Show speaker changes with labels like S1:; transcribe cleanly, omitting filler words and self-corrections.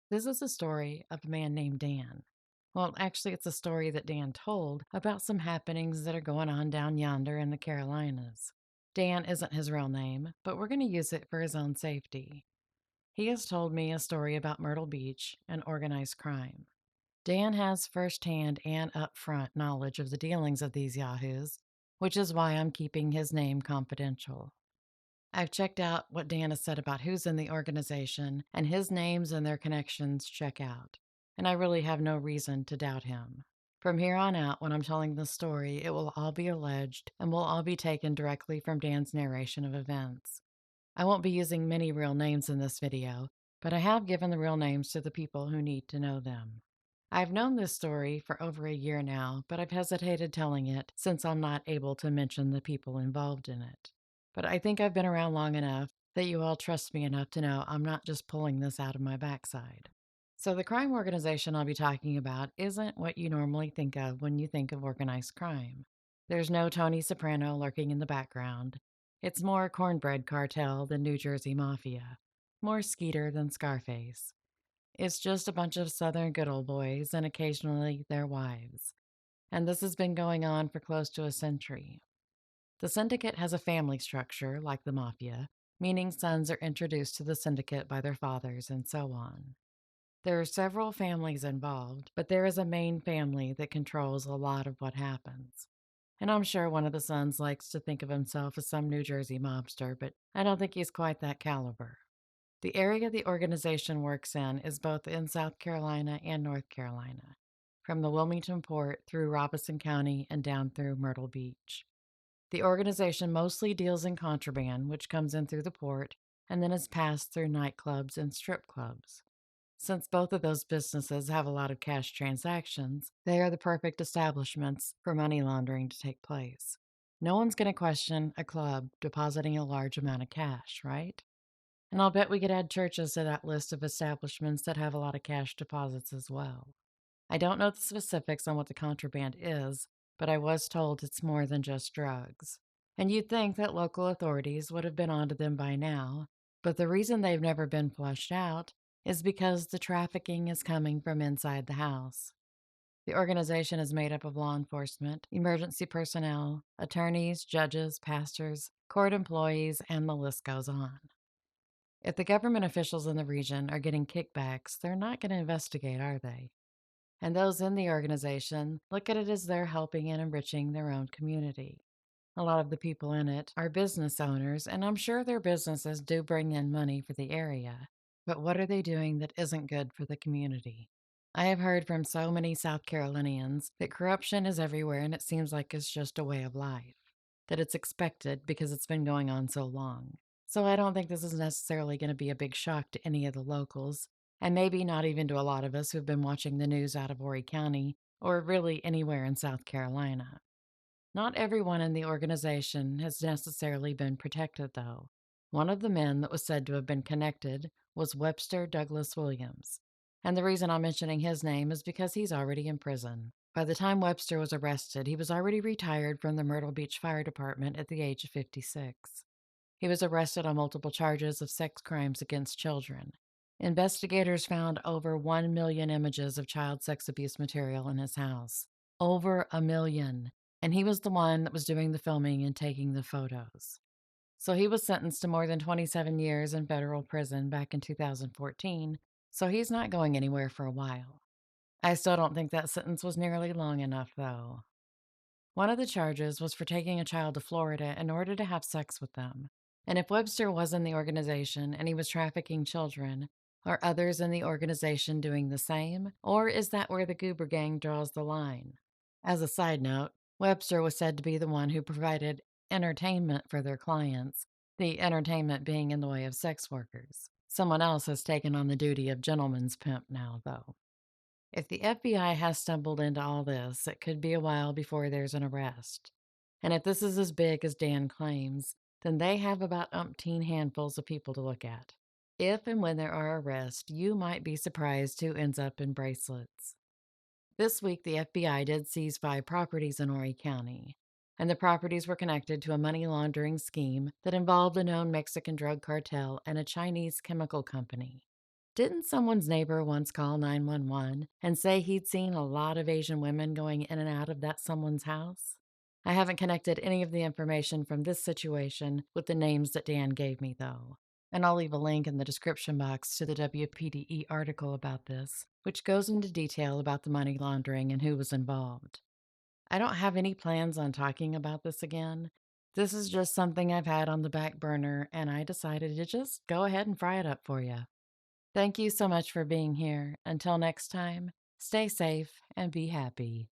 S1: This is a story of a man named Dan. Well, actually, it's a story that Dan told about some happenings that are going on down yonder in the Carolinas. Dan isn't his real name, but we're going to use it for his own safety. He has told me a story about Myrtle Beach and organized crime. Dan has firsthand and upfront knowledge of the dealings of these yahoos, which is why I'm keeping his name confidential. I've checked out what Dan has said about who's in the organization, and his names and their connections check out. And I really have no reason to doubt him. From here on out, when I'm telling this story, it will all be alleged and will all be taken directly from Dan's narration of events. I won't be using many real names in this video, but I have given the real names to the people who need to know them. I've known this story for over a year now, but I've hesitated telling it since I'm not able to mention the people involved in it. But I think I've been around long enough that you all trust me enough to know I'm not just pulling this out of my backside. So, the crime organization I'll be talking about isn't what you normally think of when you think of organized crime. There's no Tony Soprano lurking in the background. It's more cornbread cartel than New Jersey Mafia, more Skeeter than Scarface. It's just a bunch of Southern good old boys and occasionally their wives. And this has been going on for close to a century. The syndicate has a family structure, like the mafia, meaning sons are introduced to the syndicate by their fathers and so on. There are several families involved, but there is a main family that controls a lot of what happens. And I'm sure one of the sons likes to think of himself as some New Jersey mobster, but I don't think he's quite that caliber. The area the organization works in is both in South Carolina and North Carolina, from the Wilmington port through Robeson County and down through Myrtle Beach. The organization mostly deals in contraband, which comes in through the port and then is passed through nightclubs and strip clubs. Since both of those businesses have a lot of cash transactions, they are the perfect establishments for money laundering to take place. No one's going to question a club depositing a large amount of cash, right? And I'll bet we could add churches to that list of establishments that have a lot of cash deposits as well. I don't know the specifics on what the contraband is, but I was told it's more than just drugs. And you'd think that local authorities would have been onto them by now, but the reason they've never been flushed out is because the trafficking is coming from inside the house. The organization is made up of law enforcement, emergency personnel, attorneys, judges, pastors, court employees, and the list goes on. If the government officials in the region are getting kickbacks, they're not going to investigate, are they? And those in the organization look at it as they're helping and enriching their own community. A lot of the people in it are business owners, and I'm sure their businesses do bring in money for the area. But what are they doing that isn't good for the community? I have heard from so many South Carolinians that corruption is everywhere and it seems like it's just a way of life, that it's expected because it's been going on so long. So I don't think this is necessarily going to be a big shock to any of the locals, and maybe not even to a lot of us who've been watching the news out of Horry County or really anywhere in South Carolina. Not everyone in the organization has necessarily been protected, though. One of the men that was said to have been connected was Webster Williams. And the reason I'm mentioning his name is because he's already in prison. By the time Webster was arrested, he was already retired from the Myrtle Beach Fire Department at the age of 56. He was arrested on multiple charges of sex crimes against children. Investigators found over 1 million images of child sex abuse material in his house. Over a million. And he was the one that was doing the filming and taking the photos. So he was sentenced to more than 27 years in federal prison back in 2014, so he's not going anywhere for a while. I still don't think that sentence was nearly long enough, though. One of the charges was for taking a child to Florida in order to have sex with them. And if Webster was in the organization and he was trafficking children, are others in the organization doing the same? Or is that where the Goober Gang draws the line? As a side note, Webster was said to be the one who provided entertainment for their clients, the entertainment being in the way of sex workers. Someone else has taken on the duty of gentleman's pimp now, though. If the FBI has stumbled into all this, it could be a while before there's an arrest. And if this is as big as Dan claims, then they have about umpteen handfuls of people to look at. If and when there are arrests, you might be surprised who ends up in bracelets. This week, the FBI did seize 5 properties in Horry County, and the properties were connected to a money laundering scheme that involved a known Mexican drug cartel and a Chinese chemical company. Didn't someone's neighbor once call 911 and say he'd seen a lot of Asian women going in and out of that someone's house? I haven't connected any of the information from this situation with the names that Dan gave me, though. And I'll leave a link in the description box to the WPDE article about this, which goes into detail about the money laundering and who was involved. I don't have any plans on talking about this again. This is just something I've had on the back burner, and I decided to just go ahead and fry it up for you. Thank you so much for being here. Until next time, stay safe and be happy.